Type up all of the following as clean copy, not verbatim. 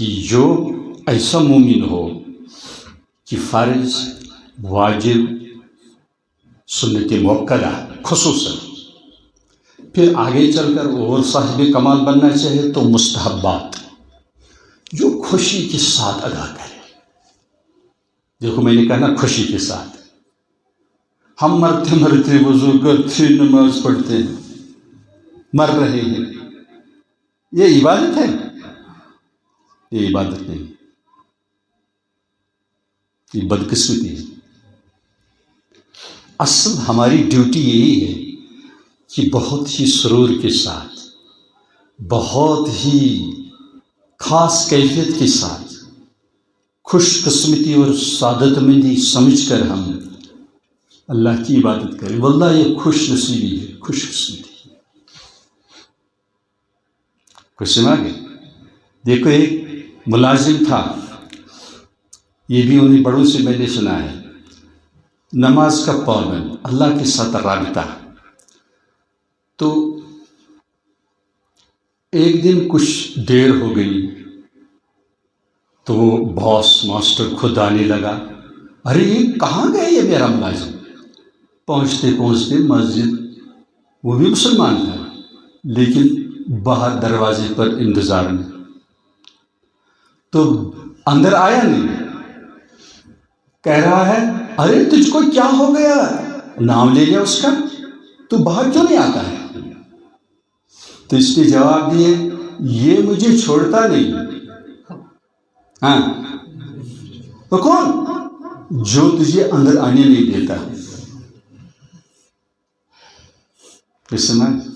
کہ جو ایسا مومن ہو کہ فرض، واجب، سنت موقدہ خصوصاً، پھر آگے چل کر اور صاحب کمال بننا چاہے تو مستحبات جو خوشی کے ساتھ ادا کرے. دیکھو میں نے کہا نا خوشی کے ساتھ. ہم مرتے مرتے وضو کرتے نماز پڑھتے ہیں، مر رہے ہیں. یہ عبادت ہے؟ یہ عبادت نہیں، یہ بدقسمتی ہے. اصل ہماری ڈیوٹی یہی ہے کہ بہت ہی سرور کے ساتھ، بہت ہی خاص کیفیت کے ساتھ، خوش قسمتی اور سعادت مندی سمجھ کر ہم اللہ کی عبادت کریں. واللہ یہ خوش نصیبی ہے، خوش قسمتی. کچھ سنا گیا؟ دیکھو ایک ملازم تھا، یہ بھی انہیں بڑوں سے میں نے سنا ہے، نماز کا پابند، اللہ کے ساتھ رابطہ. تو ایک دن کچھ دیر ہو گئی تو وہ باس ماسٹر خود آنے لگا. ارے یہ کہاں گئے یہ میرا ملازم؟ پہنچتے پہنچتے مسجد، وہ بھی مسلمان تھا لیکن باہر دروازے پر انتظار میں، تو اندر آیا نہیں. کہہ رہا ہے ارے تجھ کو کیا ہو گیا؟ نام لے لیا اس کا، تو باہر کیوں نہیں آتا ہے؟ تو اس نے جواب دیے یہ مجھے چھوڑتا نہیں. ہاں تو کون؟ جو تجھے اندر آنے نہیں دیتا. سمجھ؟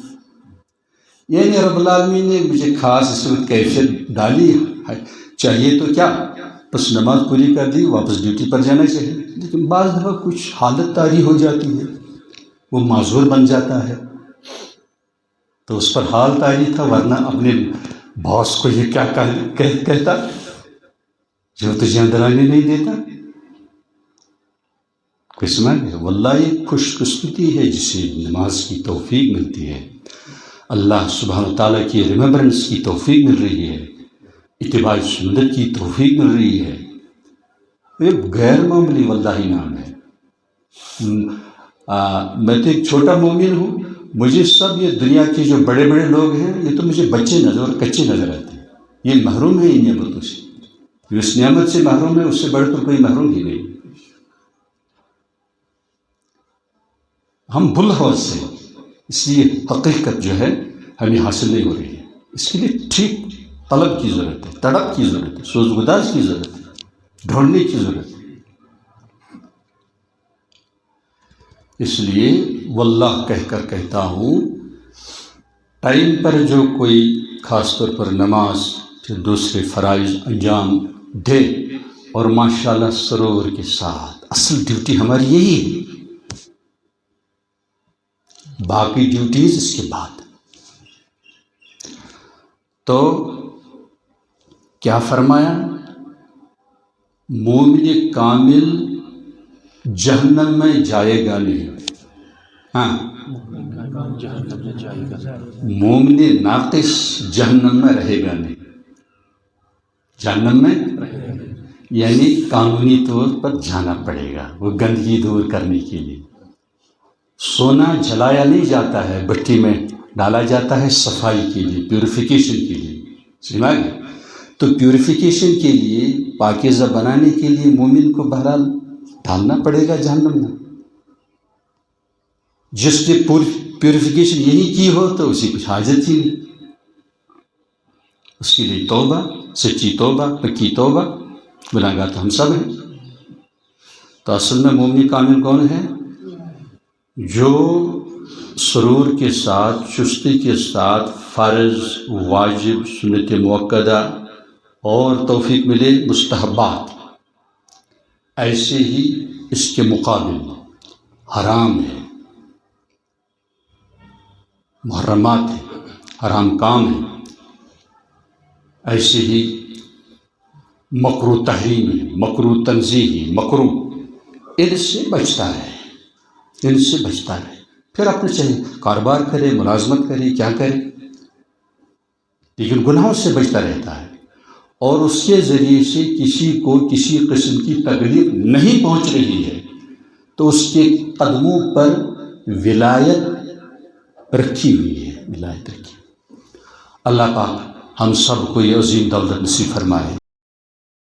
یعنی رب العالمین نے مجھے خاص اس وقت کیفیت ڈالی ہے. چاہیے تو کیا بس نماز پوری کر دی، واپس ڈیوٹی پر جانا چاہیے. لیکن بعض دفعہ کچھ حالت طاری ہو جاتی ہے، وہ معذور بن جاتا ہے، تو اس پر حال طاری تھا. ورنہ اپنے باس کو یہ کیا کہتا جو تجھے اندر آنے نہیں دیتا؟ قسمت ہے. واللہ یہ خوش قسمتی ہے جسے نماز کی توفیق ملتی ہے، اللہ سبحانہ وتعالیٰ کی ریمبرنس کی توفیق مل رہی ہے، اتباع سنت کی توفیق مل رہی ہے. یہ غیر معمولی واللہ نام ہے. میں تو ایک چھوٹا مومن ہوں، مجھے سب یہ دنیا کے جو بڑے بڑے لوگ ہیں یہ تو مجھے بچے نظر اور کچے نظر آتے ہیں. یہ محروم ہے ان نعمتوں سے، جو اس نعمت سے محروم ہے اس سے بڑھ کر کوئی محروم ہی نہیں. ہم بلحوث سے، اس لیے حقیقت جو ہے ہمیں حاصل نہیں ہو رہی ہے. اس کے لیے ٹھیک طلب کی ضرورت ہے، تڑپ کی ضرورت ہے، سوز گداز کی ضرورت ہے، ڈھونڈنے کی ضرورت ہے. اس لیے واللہ کہہ کر کہتا ہوں، ٹائم پر جو کوئی خاص طور پر نماز پھر دوسرے فرائض انجام دے اور ماشاءاللہ سرور کے ساتھ، اصل ڈیوٹی ہماری یہی ہے. باقی ڈیوٹیز اس کے بعد. تو کیا فرمایا؟ مومن کامل جہنم میں جائے گا نہیں. ہاں، مومن ناقص جہنم میں رہے گا نہیں. جہنم میں یعنی قانونی طور پر جانا پڑے گا وہ گندگی دور کرنے کے لیے. سونا جلایا نہیں جاتا ہے، بھٹی میں ڈالا جاتا ہے صفائی کے لیے، پیوریفیکیشن کے لیے. سنا گیا؟ تو پیوریفیکیشن کے لیے، پاکیزہ بنانے کے لیے مومن کو بہرحال ڈالنا پڑے گا جہنم میں. جس نے پیوریفیکیشن یہی کی ہو تو اسی کچھ حاجت ہی نہیں. اس کے لیے توبہ، سچی توبہ، پکی توبہ. گناہگار تو ہم سب ہیں. تو اصل میں مومن کامل کون ہے؟ جو سرور کے ساتھ، چستی کے ساتھ فرض، واجب، سنت موقدہ اور توفیق ملے مستحبات، ایسے ہی اس کے مقابل حرام ہے، محرمات ہے، حرام کام ہے، ایسے ہی مکروہ تحریم ہے، مکروہ تنزیہی، مکروہ، ان سے بچتا ہے، ان سے بچتا رہے. پھر اپنے چاہیے کاروبار کرے، ملازمت کرے، کیا کرے، لیکن گناہوں سے بچتا رہتا ہے. اور اس کے ذریعے سے کسی کو کسی قسم کی تکلیف نہیں پہنچ رہی ہے تو اس کے قدموں پر ولایت رکھی ہوئی ہے، ولایت رکھی۔ اللہ پاک ہم سب کو یہ عظیم دولت نصیب فرمائے۔